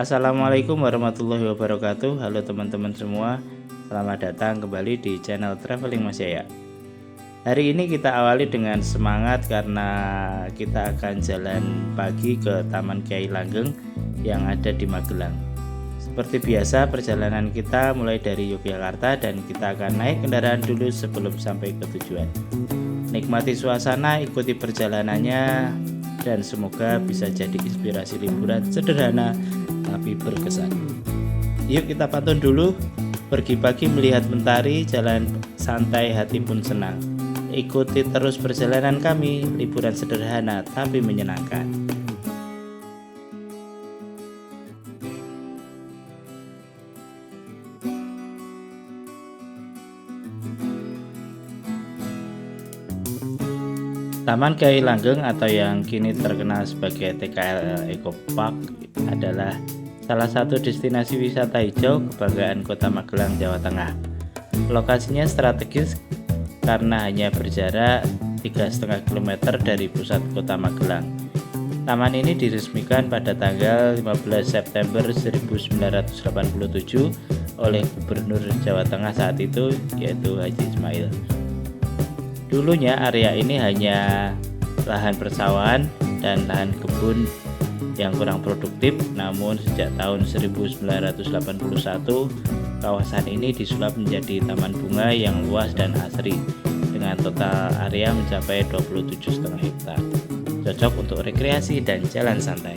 Assalamualaikum warahmatullahi wabarakatuh. Halo teman-teman semua, selamat datang kembali di channel Traveling Mas Yaya. Hari ini kita awali dengan semangat karena kita akan jalan pagi ke Taman Kiai Langgeng yang ada di Magelang. Seperti biasa, perjalanan kita mulai dari Yogyakarta dan kita akan naik kendaraan dulu sebelum sampai ke tujuan. Nikmati suasana, ikuti perjalanannya, dan semoga bisa jadi inspirasi liburan sederhana tapi berkesan. Yuk kita pantun dulu. Pergi pagi melihat mentari, jalan santai hati pun senang. Ikuti terus perjalanan kami, liburan sederhana tapi menyenangkan. Taman Kiai Langgeng atau yang kini terkenal sebagai TKL Eco Park adalah salah satu destinasi wisata hijau kebanggaan Kota Magelang, Jawa Tengah. Lokasinya strategis karena hanya berjarak 3,5 km dari pusat Kota Magelang. Taman ini diresmikan pada tanggal 15 September 1987 oleh Gubernur Jawa Tengah saat itu, yaitu Haji Ismail. Dulunya area ini hanya lahan persawahan dan lahan kebun yang kurang produktif, namun sejak tahun 1981 kawasan ini disulap menjadi taman bunga yang luas dan asri dengan total area mencapai 27,5 hektar. Cocok untuk rekreasi dan jalan santai.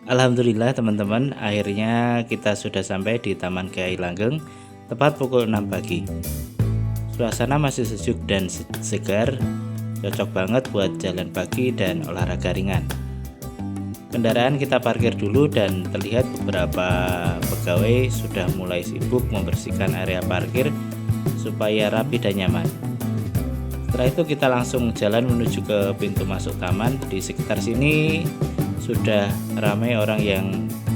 Alhamdulillah teman-teman, akhirnya kita sudah sampai di Taman Kiai Langgeng tepat pukul 6 pagi. Suasana masih sejuk dan segar, cocok banget buat jalan pagi dan olahraga ringan. Kendaraan kita parkir dulu dan terlihat beberapa pegawai sudah mulai sibuk membersihkan area parkir supaya rapi dan nyaman. Setelah itu kita langsung jalan menuju ke pintu masuk taman. Di sekitar sini sudah ramai orang yang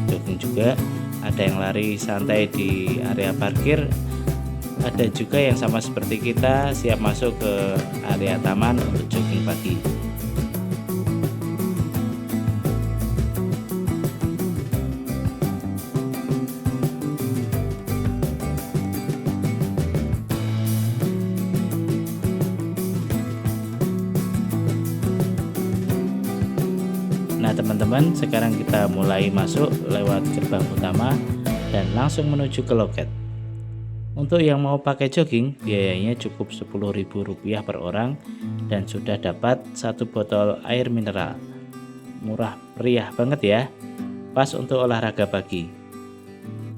jogging juga, ada yang lari santai di area parkir, ada juga yang sama seperti kita siap masuk ke area taman untuk jogging pagi. Nah teman-teman, sekarang kita mulai masuk lewat gerbang utama dan langsung menuju ke loket. Untuk yang mau pakai jogging, biayanya cukup Rp10.000 per orang dan sudah dapat 1 botol air mineral. Murah meriah banget ya, pas untuk olahraga pagi.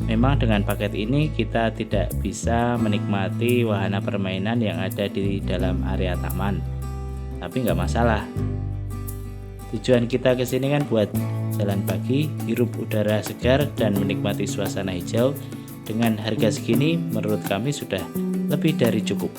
Memang dengan paket ini kita tidak bisa menikmati wahana permainan yang ada di dalam area taman, tapi nggak masalah. Tujuan kita ke sini kan buat jalan pagi, hirup udara segar dan menikmati suasana hijau. Dengan harga segini menurut kami sudah lebih dari cukup.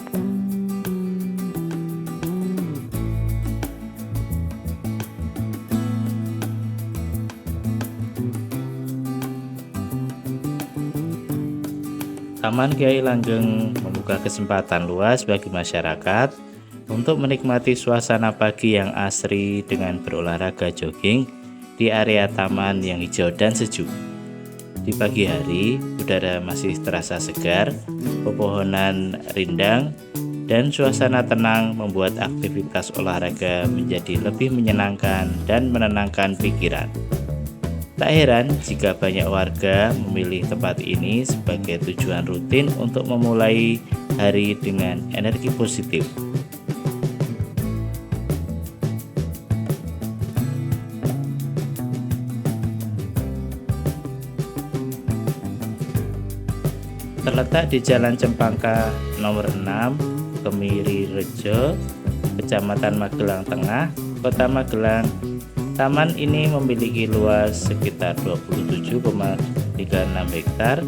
Taman Kiai Langgeng membuka kesempatan luas bagi masyarakat untuk menikmati suasana pagi yang asri dengan berolahraga jogging di area taman yang hijau dan sejuk. Di pagi hari, udara masih terasa segar, pepohonan rindang, dan suasana tenang membuat aktivitas olahraga menjadi lebih menyenangkan dan menenangkan pikiran. Tak heran jika banyak warga memilih tempat ini sebagai tujuan rutin untuk memulai hari dengan energi positif. Terletak di Jalan Cempaka nomor 6, Kemiri Rejo, Kecamatan Magelang Tengah, Kota Magelang. Taman ini memiliki luas sekitar 27,36 hektar,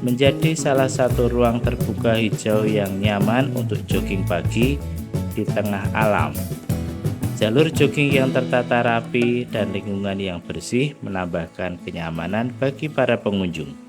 menjadi salah satu ruang terbuka hijau yang nyaman untuk jogging pagi di tengah alam. Jalur jogging yang tertata rapi dan lingkungan yang bersih menambahkan kenyamanan bagi para pengunjung.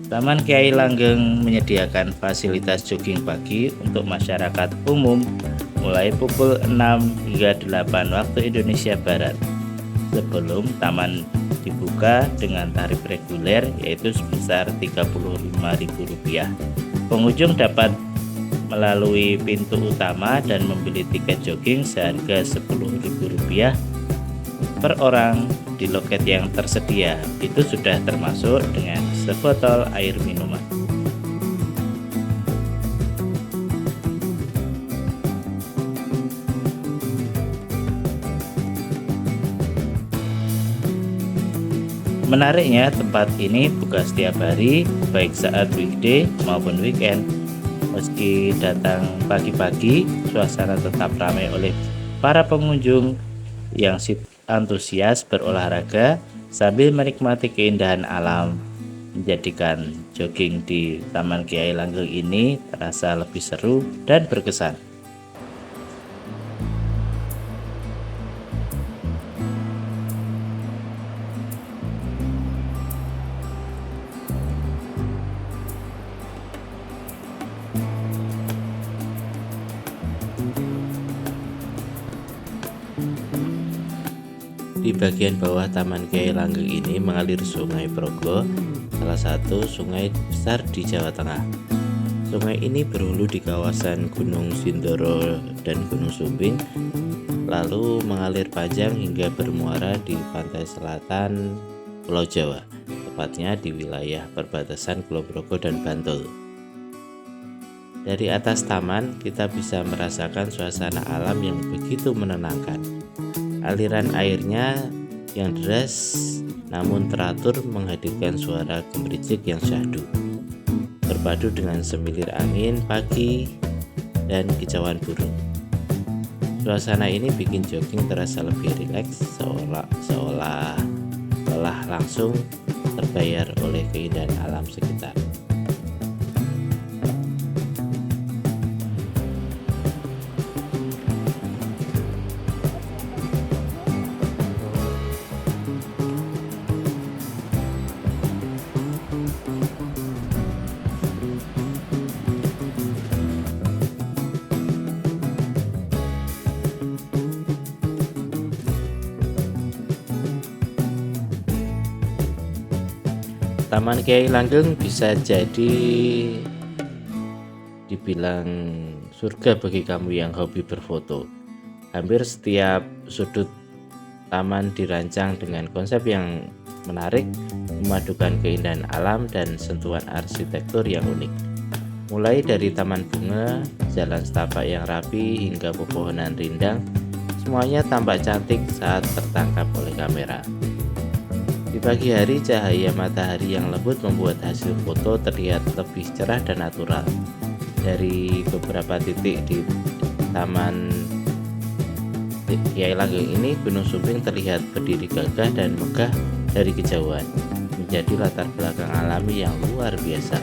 Taman Kiai Langgeng menyediakan fasilitas jogging pagi untuk masyarakat umum mulai pukul 6 hingga 8 waktu Indonesia Barat. Sebelum taman dibuka dengan tarif reguler yaitu sebesar Rp35.000. Pengunjung dapat melalui pintu utama dan membeli tiket jogging seharga Rp10.000 per orang di loket yang tersedia. Itu sudah termasuk dengan sebotol air minuman. Menariknya, tempat ini buka setiap hari, baik saat weekday maupun weekend. Meski datang pagi-pagi, suasana tetap ramai oleh para pengunjung yang antusias berolahraga sambil menikmati keindahan alam, menjadikan jogging di Taman Kiai Langgeng ini terasa lebih seru dan berkesan. Di bagian bawah Taman Kiai Langgeng ini mengalir Sungai Progo, salah satu sungai besar di Jawa Tengah. Sungai ini berhulu di kawasan Gunung Sindoro dan Gunung Sumbing, lalu mengalir panjang hingga bermuara di pantai selatan Pulau Jawa, tepatnya di wilayah perbatasan Kulon Progo dan Bantul. Dari atas taman, kita bisa merasakan suasana alam yang begitu menenangkan. Aliran airnya yang deras namun teratur menghadirkan suara gemericik yang syahdu, berpadu dengan semilir angin pagi dan kicauan burung. Suasana ini bikin jogging terasa lebih rileks, seolah lelah langsung terbayar oleh keindahan alam sekitar. Taman Kiai Langgeng bisa jadi dibilang surga bagi kamu yang hobi berfoto. Hampir setiap sudut taman dirancang dengan konsep yang menarik, memadukan keindahan alam dan sentuhan arsitektur yang unik. Mulai dari taman bunga, jalan setapak yang rapi hingga pepohonan rindang, semuanya tampak cantik saat tertangkap oleh kamera. Di pagi hari, cahaya matahari yang lembut membuat hasil foto terlihat lebih cerah dan natural. Dari beberapa titik di Taman Kiai Langgeng ini, Gunung Sumbing terlihat berdiri gagah dan megah dari kejauhan, menjadi latar belakang alami yang luar biasa.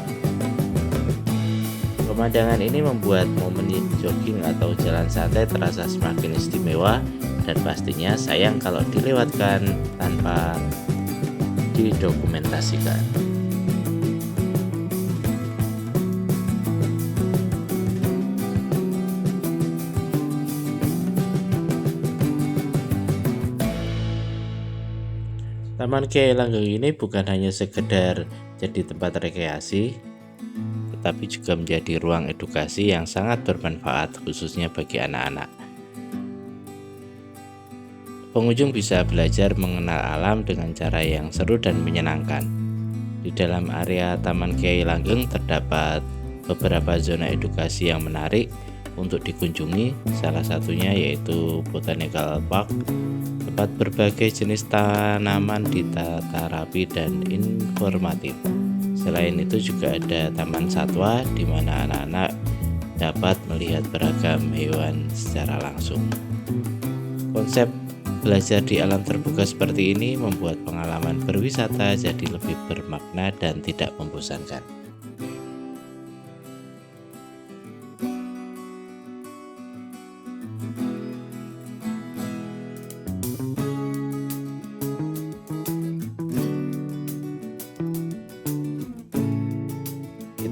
Pemandangan ini membuat momen jogging atau jalan santai terasa semakin istimewa dan pastinya sayang kalau dilewatkan tanpa didokumentasikan. Taman Kiai Langgeng ini bukan hanya sekedar jadi tempat rekreasi, tetapi juga menjadi ruang edukasi yang sangat bermanfaat khususnya bagi anak-anak. Pengunjung bisa belajar mengenal alam dengan cara yang seru dan menyenangkan. Di dalam area Taman Kiai Langgeng terdapat beberapa zona edukasi yang menarik untuk dikunjungi, salah satunya yaitu Botanical Park, tempat berbagai jenis tanaman ditata rapi dan informatif. Selain itu juga ada Taman Satwa di mana anak-anak dapat melihat beragam hewan secara langsung. Konsep belajar di alam terbuka seperti ini membuat pengalaman berwisata jadi lebih bermakna dan tidak membosankan.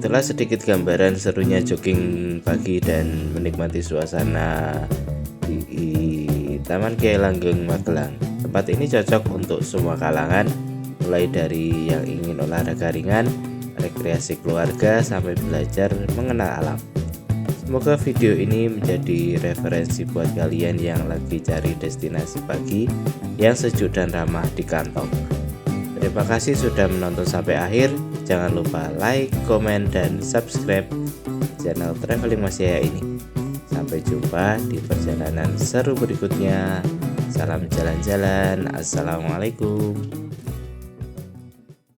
Itulah sedikit gambaran serunya jogging pagi dan menikmati suasana di Taman Kiai Langgeng Magelang. Tempat ini cocok untuk semua kalangan, mulai dari yang ingin olahraga ringan, rekreasi keluarga, sampai belajar mengenal alam. Semoga video ini menjadi referensi buat kalian yang lagi cari destinasi pagi yang sejuk dan ramah di kantong. Terima kasih sudah menonton sampai akhir. Jangan lupa like, komen, dan subscribe channel Traveling Mas Yaya ini. Sampai jumpa di perjalanan seru berikutnya. Salam jalan-jalan. Assalamualaikum.